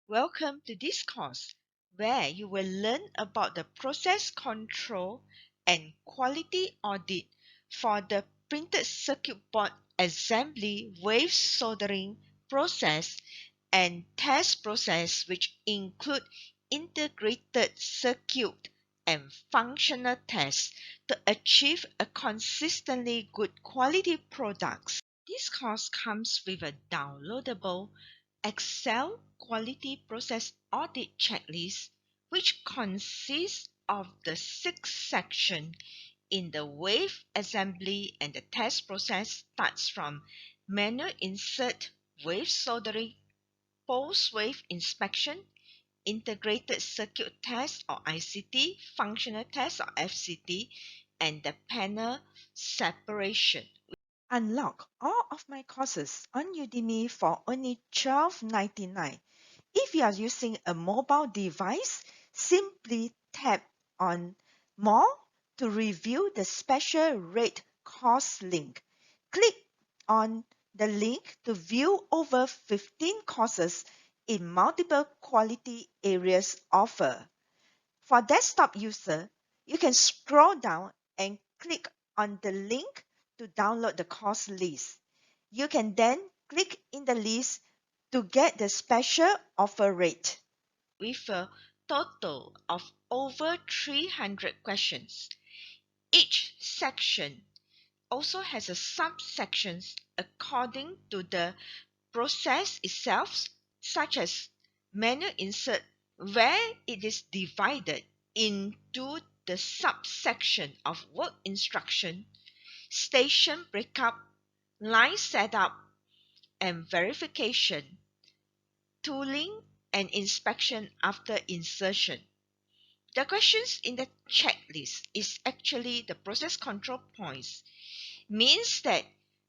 Welcome to this course where you will learn about the process control and quality audit for the printed circuit board assembly wave soldering process and test process, which include integrated circuit and functional tests to achieve a consistently good quality products. This course comes with a downloadable Excel quality process audit checklist, which consists of the 6 sections in the wave assembly, and the test process starts from manual insert, wave soldering, post-wave inspection, integrated circuit test or ICT, functional test or FCT, and the panel separation. Unlock all of my courses on Udemy for only $12.99. If you are using a mobile device, simply tap on More to review the special rate course link. Click on the link to view over 15 courses in multiple quality areas offered. For desktop user, you can scroll down and click on the link to download the course list. You can then click in the list to get the special offer rate. With a total of over 300 questions. Each section also has a subsections according to the process itself, such as manual insert, where it is divided into the subsection of work instruction, station breakup, line setup and verification, tooling and inspection after insertion. The questions in the checklist is actually the process control points, means that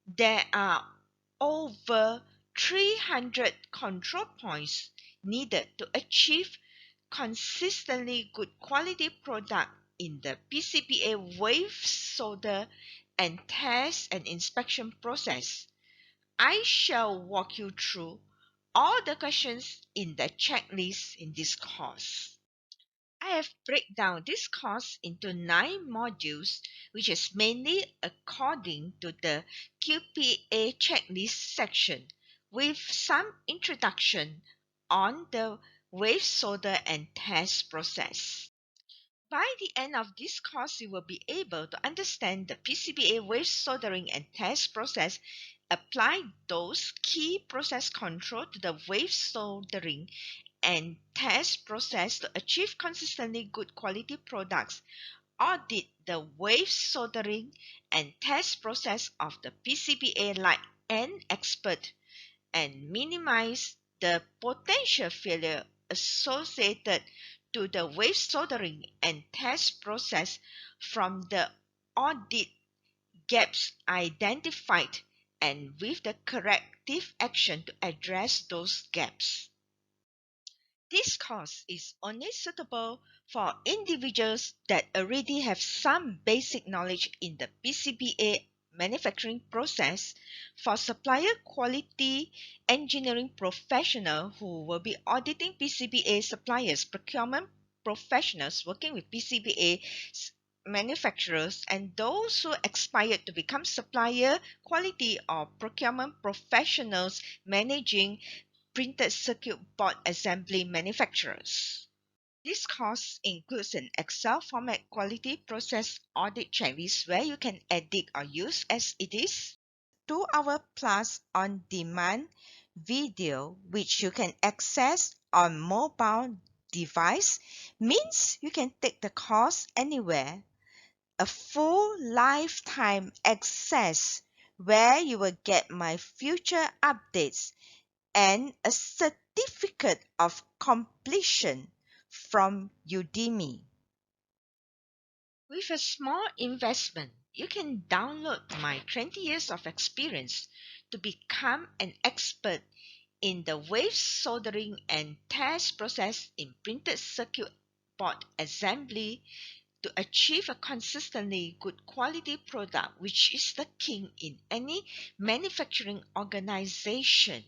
there are over 300 control points needed to achieve consistently good quality product in the PCBA wave solder and test and inspection process. I shall walk you through all the questions in the checklist in this course. I have break down this course into 9 modules, which is mainly according to the QPA checklist section, with some introduction on the wave solder and test process. By the end of this course, you will be able to understand the PCBA wave soldering and test process, apply those key process control to the wave soldering and test process to achieve consistently good quality products, audit the wave soldering and test process of the PCBA like an expert, and minimize the potential failure associated to the wave soldering and test process from the audit gaps identified, and with the corrective action to address those gaps. This course is only suitable for individuals that already have some basic knowledge in the PCBA manufacturing process. For supplier quality engineering professional who will be auditing PCBA suppliers, procurement professionals working with PCBA manufacturers, and those who aspire to become supplier quality or procurement professionals managing printed circuit board assembly manufacturers. This course includes an Excel format quality process audit checklist where you can edit or use as it is. 2 hour plus on demand video which you can access on mobile device, means you can take the course anywhere. A full lifetime access where you will get my future updates and a certificate of completion from Udemy. With a small investment, you can download my 20 years of experience to become an expert in the wave soldering and test process in printed circuit board assembly to achieve a consistently good quality product, which is the king in any manufacturing organization.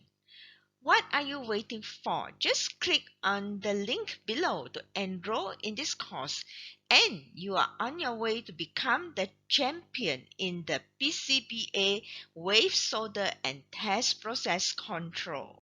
What are you waiting for? Just click on the link below to enroll in this course, and you are on your way to become the champion in the PCBA wave solder and test process control.